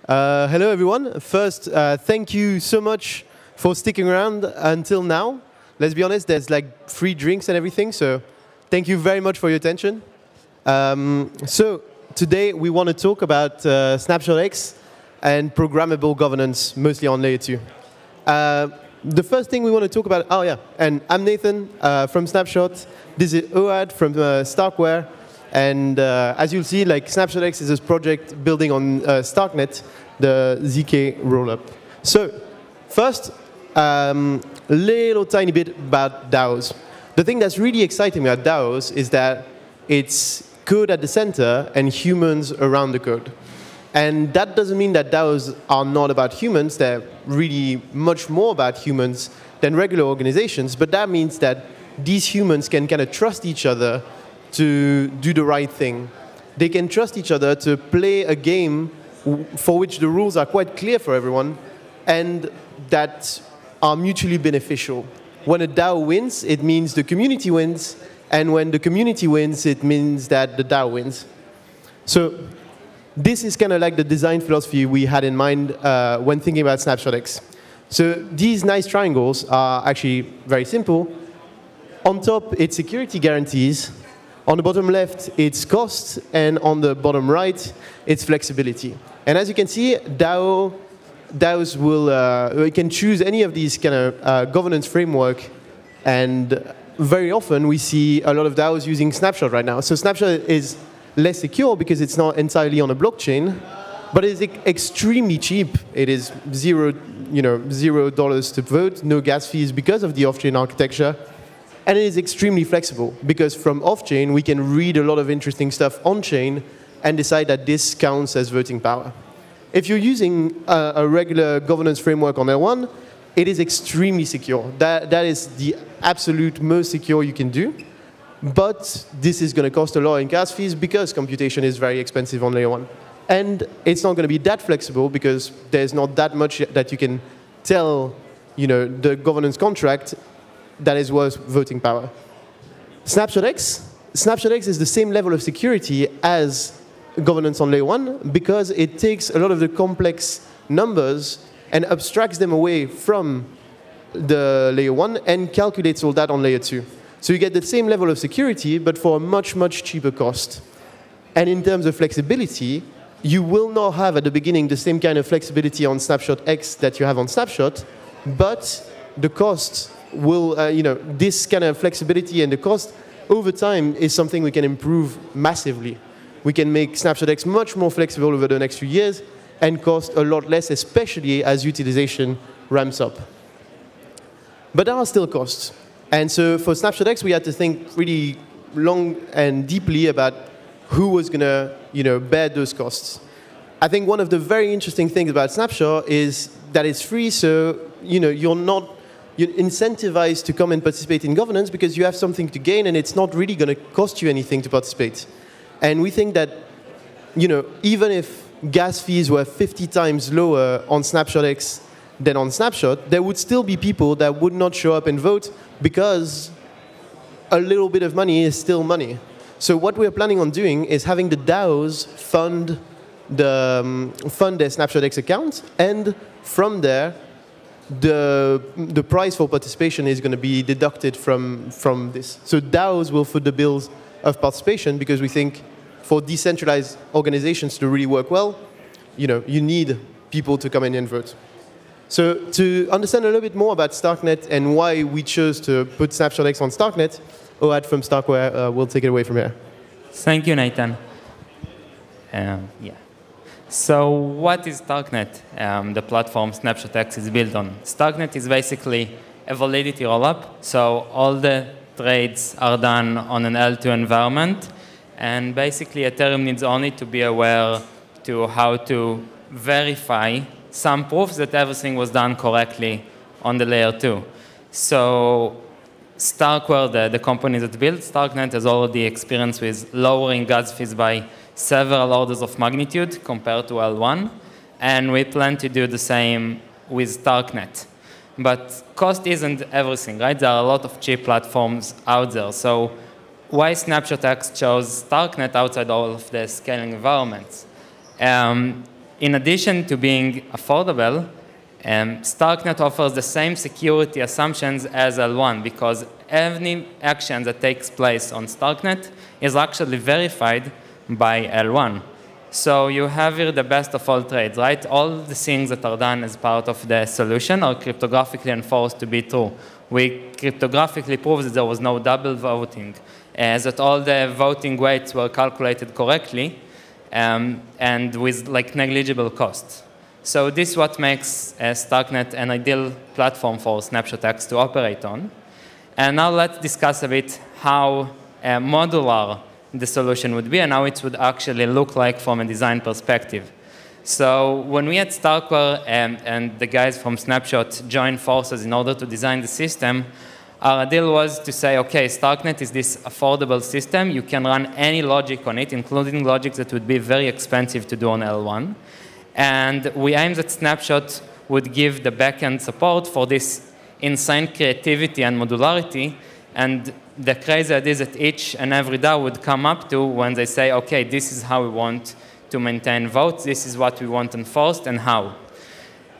Hello, everyone. First, thank you so much for sticking around until now. Let's be honest, there's like free drinks and everything, so thank you very much for your attention. So today we want to talk about Snapshot X and programmable governance, mostly on layer 2. The first thing we want to talk about, and I'm Nathan from Snapshot. This is Ohad from Starkware. And as you'll see, like Snapshot X is this project building on Starknet, the ZK rollup. So first, little tiny bit about DAOs. The thing that's really exciting about DAOs is that it's code at the center and humans around the code. And that doesn't mean that DAOs are not about humans. They're really much more about humans than regular organizations. But that means that these humans can kind of trust each other to do the right thing. They can trust each other to play a game for which the rules are quite clear for everyone and that are mutually beneficial. When a DAO wins, it means the community wins, and when the community wins, it means that the DAO wins. So this is kind of like the design philosophy we had in mind when thinking about Snapshot X. So these nice triangles are actually very simple. On top, it's security guarantees. On the bottom left, it's cost, and on the bottom right, it's flexibility. And as you can see, DAOs will can choose any of these kind of governance framework, and very often we see a lot of DAOs using Snapshot right now. So Snapshot is less secure because it's not entirely on a blockchain, but it's extremely cheap. It is $0 to vote, no gas fees because of the off-chain architecture. And it is extremely flexible, because from off-chain, we can read a lot of interesting stuff on-chain and decide that this counts as voting power. If you're using a regular governance framework on L1, it is extremely secure. That is the absolute most secure you can do. But this is going to cost a lot in gas fees because computation is very expensive on layer 1. And it's not going to be that flexible because there's not that much that you can tell the governance contract that is worth voting power. Snapshot X is the same level of security as governance on layer 1 because it takes a lot of the complex numbers and abstracts them away from the layer 1 and calculates all that on layer 2. So you get the same level of security, but for a much, much cheaper cost. And in terms of flexibility, you will not have at the beginning the same kind of flexibility on Snapshot X that you have on Snapshot, but the cost will, this kind of flexibility and the cost over time is something we can improve massively. We can make Snapshot X much more flexible over the next few years and cost a lot less, especially as utilization ramps up. But there are still costs. And so for Snapshot X, we had to think really long and deeply about who was going to bear those costs. I think one of the very interesting things about Snapshot is that it's free, so you're incentivized to come and participate in governance because you have something to gain and it's not really going to cost you anything to participate. And we think that, even if gas fees were 50 times lower on Snapshot X than on Snapshot, there would still be people that would not show up and vote because a little bit of money is still money. So what we're planning on doing is having the DAOs fund their Snapshot X account, and from there, the price for participation is going to be deducted from this. So DAOs will foot the bills of participation because we think for decentralized organizations to really work well, you need people to come in and vote. So to understand a little bit more about Starknet and why we chose to put Snapshot X on Starknet, Ohad from Starkware will take it away from here. Thank you, Nathan. So what is Starknet, the platform Snapshot X is built on? Starknet is basically a validity rollup. So all the trades are done on an L2 environment. And basically, Ethereum needs only to be aware to how to verify some proofs that everything was done correctly on the layer 2. So Starkware, the company that built Starknet, has already experience with lowering gas fees by several orders of magnitude compared to L1, and we plan to do the same with Starknet. But cost isn't everything, right? There are a lot of cheap platforms out there. So why Snapshot X chose Starknet outside all of the scaling environments? in addition to being affordable, Starknet offers the same security assumptions as L1 because any action that takes place on Starknet is actually verified by L1. So you have here the best of all trades, right? All the things that are done as part of the solution are cryptographically enforced to be true. We cryptographically prove that there was no double voting, that all the voting weights were calculated correctly, and with like negligible costs. So this is what makes Starknet an ideal platform for Snapshot X to operate on. And now let's discuss a bit how modular the solution would be and how it would actually look like from a design perspective. So when we at Starkware and the guys from Snapshot joined forces in order to design the system, our deal was to say, OK, Starknet is this affordable system. You can run any logic on it, including logic that would be very expensive to do on L1. And we aimed that Snapshot would give the backend support for this insane creativity and modularity. And the crazy idea that each and every DAO would come up to when they say, OK, this is how we want to maintain votes, this is what we want enforced, and how.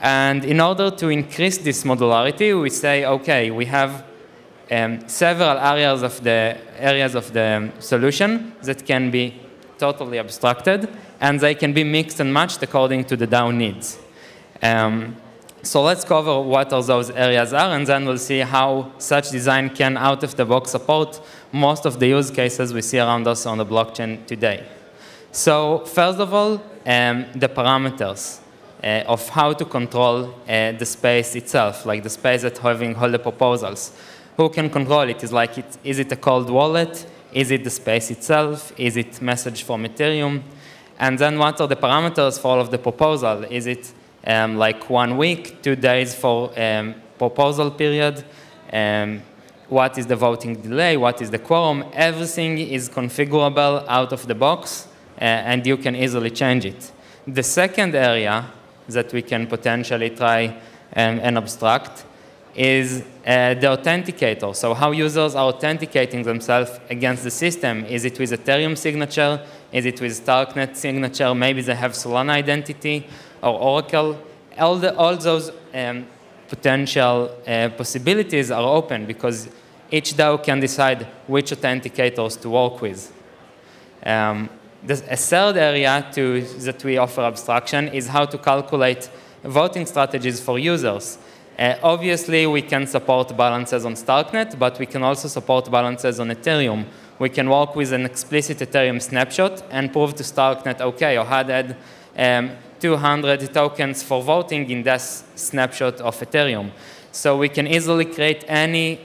And in order to increase this modularity, we say, OK, we have several areas of the solution that can be totally abstracted, and they can be mixed and matched according to the DAO needs. So let's cover what those areas are, and then we'll see how such design can, out of the box, support most of the use cases we see around us on the blockchain today. So first of all, the parameters of how to control the space itself, like the space that's having all the proposals. Who can control it? Is it a cold wallet? Is it the space itself? Is it message from Ethereum? And then what are the parameters for all of the proposal? Is it like 1 week, 2 days for proposal period? What is the voting delay? What is the quorum? Everything is configurable out of the box, and you can easily change it. The second area that we can potentially try and abstract is the authenticator. So how users are authenticating themselves against the system. Is it with Ethereum signature? Is it with Starknet signature? Maybe they have Solana identity or Oracle. All those potential possibilities are open because each DAO can decide which authenticators to work with. There's a third area that we offer abstraction is how to calculate voting strategies for users. Obviously, we can support balances on Starknet, but we can also support balances on Ethereum. We can work with an explicit Ethereum snapshot and prove to Starknet, OK, Ohad had 200 tokens for voting in this snapshot of Ethereum. So we can easily create any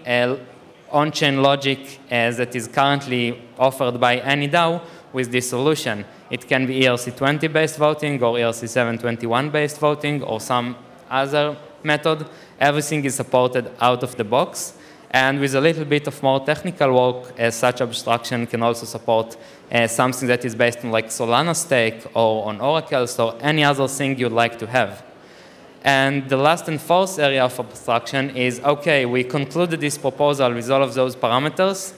on-chain logic that is currently offered by any DAO with this solution. It can be ERC20-based voting or ERC721-based voting or some other method. Everything is supported out of the box. And with a little bit of more technical work, such abstraction can also support something that is based on like Solana stake or on Oracle, so any other thing you'd like to have. And the last and fourth area of abstraction is, OK, we concluded this proposal with all of those parameters.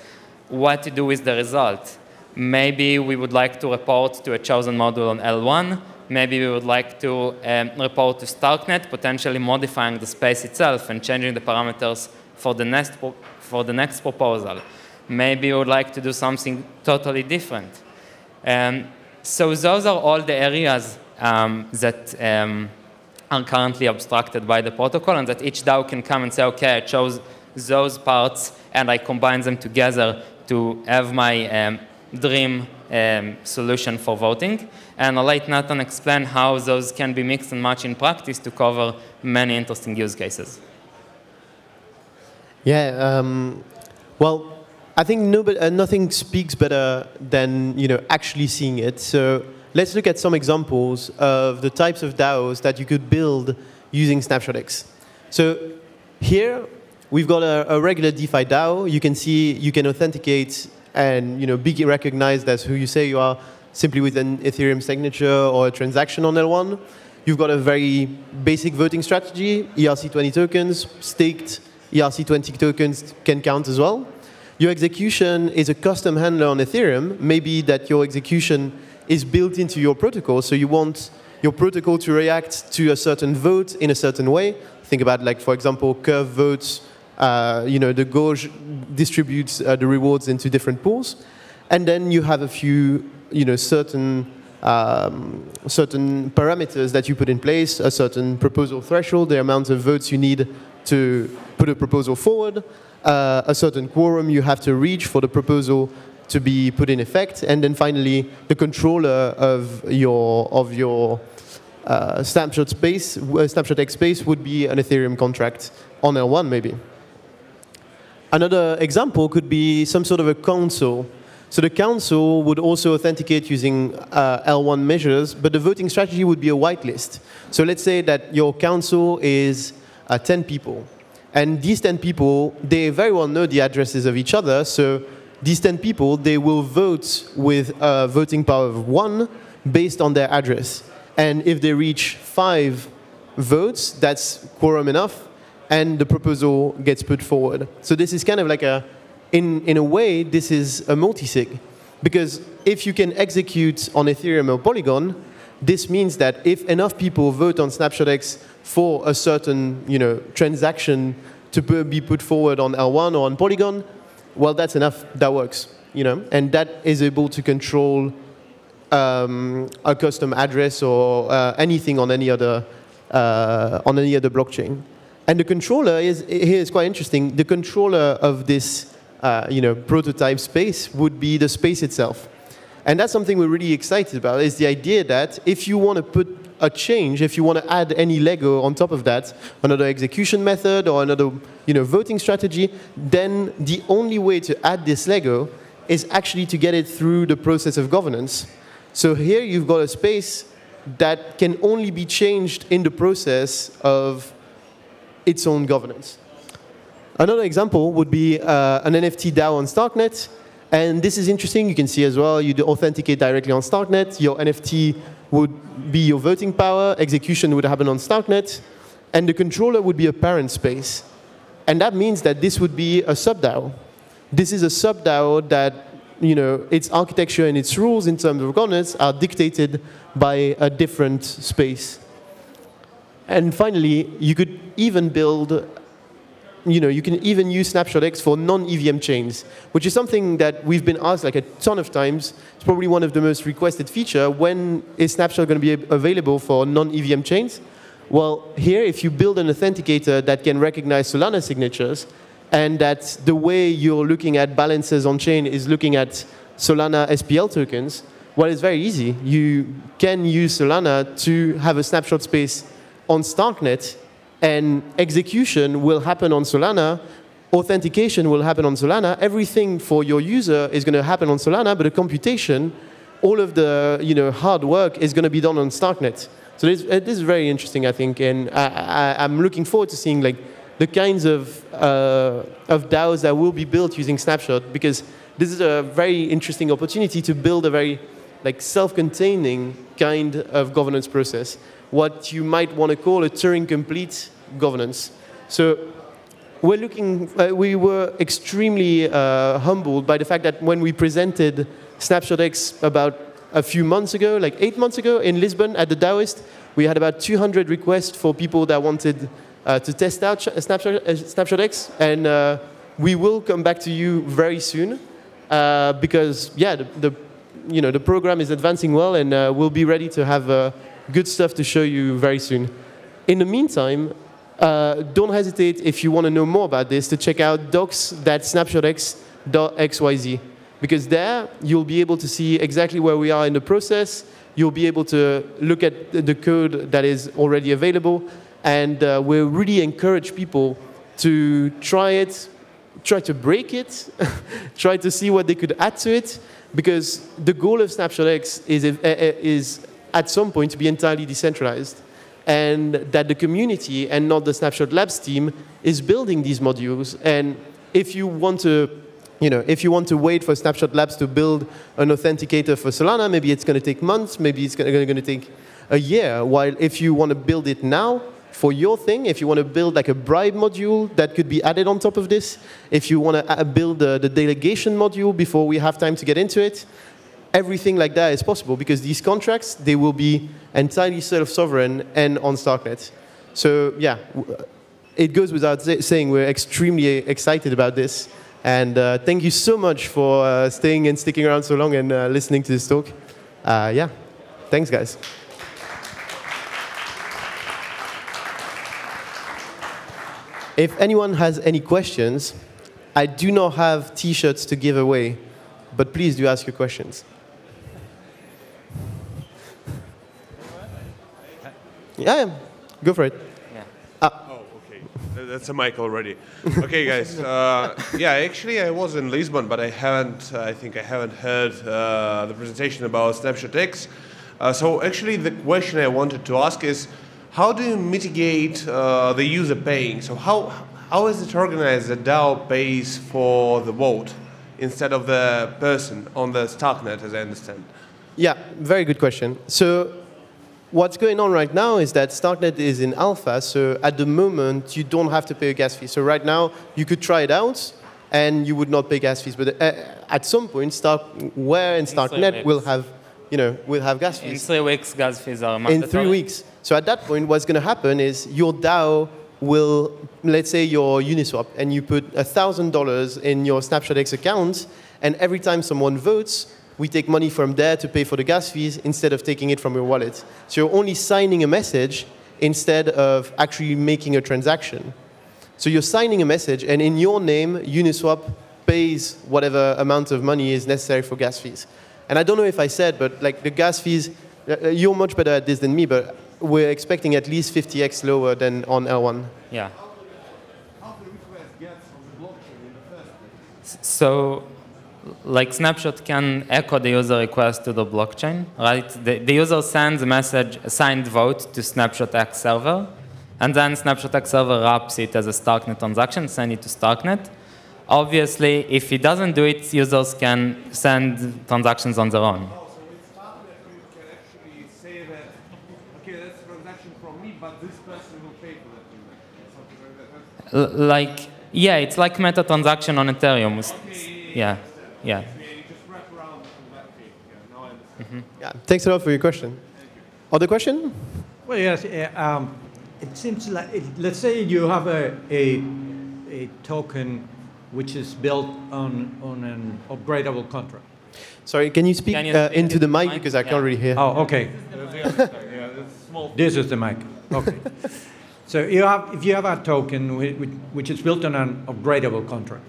What to do with the result? Maybe we would like to report to a chosen module on L1. Maybe we would like to report to Starknet, potentially modifying the space itself and changing the parameters for the next proposal. Maybe we would like to do something totally different. So those are all the areas that are currently abstracted by the protocol, and that each DAO can come and say, OK, I chose those parts, and I combine them together to have my dream solution for voting. And I'll let Nathan explain how those can be mixed and matched in practice to cover many interesting use cases. Yeah, well, I think nothing speaks better than actually seeing it. So let's look at some examples of the types of DAOs that you could build using Snapshot X. So here, we've got a regular DeFi DAO. You can see you can authenticate and be recognized as who you say you are simply with an Ethereum signature or a transaction on L1. You've got a very basic voting strategy, ERC20 tokens, staked ERC20 tokens can count as well. Your execution is a custom handler on Ethereum. Maybe that your execution is built into your protocol, so you want your protocol to react to a certain vote in a certain way. Think about, like, for example, curve votes. The gauge distributes the rewards into different pools. And then you have a few, certain parameters that you put in place, a certain proposal threshold, the amount of votes you need to put a proposal forward, a certain quorum you have to reach for the proposal to be put in effect, and then finally the controller of your Snapshot space, Snapshot X space would be an Ethereum contract on L1 maybe. Another example could be some sort of a council. So the council would also authenticate using L1 measures, but the voting strategy would be a whitelist. So let's say that your council is 10 people. And these 10 people, they very well know the addresses of each other. So these 10 people, they will vote with a voting power of 1 based on their address. And if they reach 5 votes, that's quorum enough, and the proposal gets put forward. So this is kind of like in a way, this is a multi-sig. Because if you can execute on Ethereum or Polygon, this means that if enough people vote on SnapshotX for a certain transaction to be put forward on L1 or on Polygon, well, that's enough. That works. And that is able to control a custom address or anything on any other blockchain. And the controller here is quite interesting. The controller of this prototype space would be the space itself. And that's something we're really excited about, is the idea that if you want to put a change, if you want to add any Lego on top of that, another execution method or another voting strategy, then the only way to add this Lego is actually to get it through the process of governance. So here you've got a space that can only be changed in the process of its own governance. Another example would be an NFT DAO on Starknet. And this is interesting. You can see as well, you authenticate directly on Starknet. Your NFT would be your voting power. Execution would happen on Starknet. And the controller would be a parent space. And that means that this would be a sub-DAO. This is a sub-DAO that its architecture and its rules in terms of governance are dictated by a different space. And finally, you could even build, you can even use SnapshotX for non-EVM chains, which is something that we've been asked like a ton of times. It's probably one of the most requested features. When is Snapshot going to be available for non-EVM chains? Well, here, if you build an authenticator that can recognize Solana signatures, and that the way you're looking at balances on chain is looking at Solana SPL tokens, well, it's very easy. You can use Solana to have a snapshot space on Starknet, and execution will happen on Solana, authentication will happen on Solana, everything for your user is going to happen on Solana, but the computation, all of the hard work is going to be done on Starknet. So this is very interesting, I think, and I'm looking forward to seeing the kinds of DAOs that will be built using Snapshot, because this is a very interesting opportunity to build a very self-containing kind of governance process, what you might want to call a Turing-complete governance. So we were extremely humbled by the fact that when we presented SnapshotX about a few months ago, like 8 months ago in Lisbon at the DAOist, we had about 200 requests for people that wanted to test out SnapshotX, and we will come back to you very soon because the program is advancing well, and we'll be ready to have good stuff to show you very soon. In the meantime, don't hesitate, if you want to know more about this, to check out docs.snapshotx.xyz, because there you'll be able to see exactly where we are in the process. You'll be able to look at the code that is already available, and we really encourage people to try it, try to break it, try to see what they could add to it, because the goal of SnapshotX is at some point to be entirely decentralized, and that the community and not the Snapshot Labs team is building these modules. And if you want to wait for Snapshot Labs to build an authenticator for Solana, maybe it's going to take months, maybe it's going to take a year. While if you want to build it now for your thing, if you want to build like a bribe module that could be added on top of this, if you want to build the delegation module before we have time to get into it, everything like that is possible because these contracts, they will be entirely self-sovereign and on Starknet. So yeah, it goes without saying we're extremely excited about this. And thank you so much for staying and sticking around so long and listening to this talk. Yeah, thanks, guys. If anyone has any questions, I do not have T-shirts to give away, but please do ask your questions. Yeah, go for it. Yeah. Oh, okay. That's a mic already. Okay, guys. Yeah, actually, I was in Lisbon, but I think I haven't heard the presentation about Snapshot X. So actually, the question I wanted to ask is, how do you mitigate the user paying? So how is it organized that DAO pays for the vote instead of the person on the Starknet, as I understand? Yeah, very good question. So what's going on right now is that Starknet is in alpha, so at the moment, you don't have to pay a gas fee. So right now, you could try it out, and you would not pay gas fees. But at some point, Starkware and Starknet will have gas fees. In 3 weeks, gas fees are mandatory. In 3 weeks. So at that point, what's going to happen is your DAO will, let's say you're Uniswap, and you put $1,000 in your Snapshot X account, and every time someone votes, we take money from there to pay for the gas fees instead of taking it from your wallet. So you're only signing a message instead of actually making a transaction. So you're signing a message, and in your name, Uniswap pays whatever amount of money is necessary for gas fees. And I don't know if I said, but like the gas fees, you're much better at this than me, but we're expecting at least 50x lower than on L1. Yeah. How the request gets on the blockchain in the first place? So, like Snapshot can echo the user request to the blockchain, right? The user sends a message, a signed vote to Snapshot X server, and then Snapshot X server wraps it as a Starknet transaction, send it to Starknet. Obviously, if he doesn't do it, users can send transactions on their own. Oh, so in Starknet you can actually say that, okay, that's a transaction from me, but this person will pay for that transaction. Something like that. Yeah, it's like meta transaction on Ethereum. Okay. Yeah. You just wrap around that cake. Yeah, now I understand. Yeah, thanks a lot for your question. Other question? Well, yes. It seems like, let's say you have a token which is built on an upgradable contract. Sorry, can you speak into the mic because I can't really hear? Oh, okay. This is the mic. Okay. So if you have a token which is built on an upgradable contract.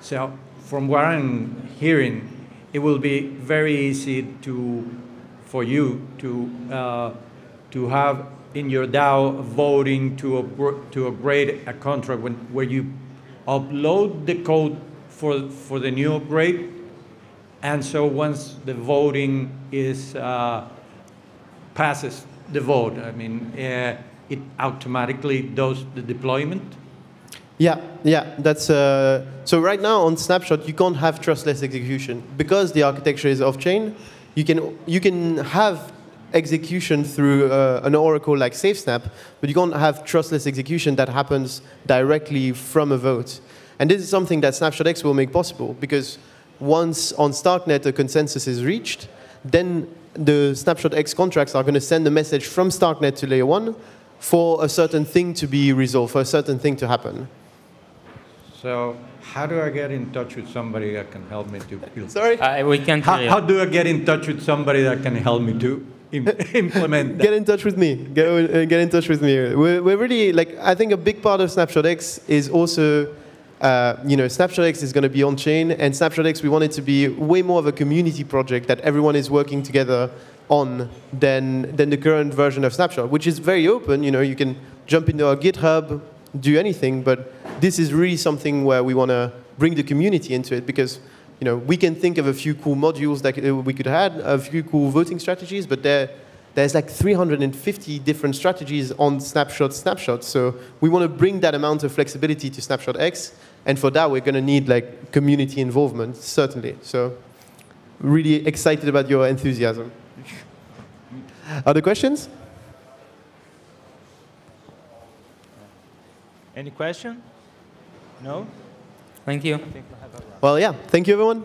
So from what I'm hearing, it will be very easy for you to have in your DAO voting to upgrade a contract where you upload the code for the new upgrade, and so once the voting is passes the vote, I mean, it automatically does the deployment. Yeah, that's so right now on Snapshot you can't have trustless execution because the architecture is off-chain. You can have execution through an oracle like SafeSnap, but you can't have trustless execution that happens directly from a vote. And this is something that Snapshot X will make possible because once on Starknet a consensus is reached, then the Snapshot X contracts are going to send a message from Starknet to layer 1 for a certain thing to be resolved, for a certain thing to happen. So how do I get in touch with somebody that can help me to build? Sorry? We can't hear you. How do I get in touch with somebody that can help me to implement that? Get in touch with me. Get in touch with me. We're really, like, I think a big part of Snapshot X is also, Snapshot X is going to be on chain, and Snapshot X, we want it to be way more of a community project that everyone is working together on than the current version of Snapshot, which is very open. You can jump into our GitHub, do anything, but this is really something where we want to bring the community into it because we can think of a few cool modules that we could add, a few cool voting strategies, but there's like 350 different strategies on Snapshot. So we want to bring that amount of flexibility to Snapshot X, and for that we're going to need like community involvement, certainly. So really excited about your enthusiasm. Other questions? Any question? No? Thank you. Well, yeah. Thank you, everyone.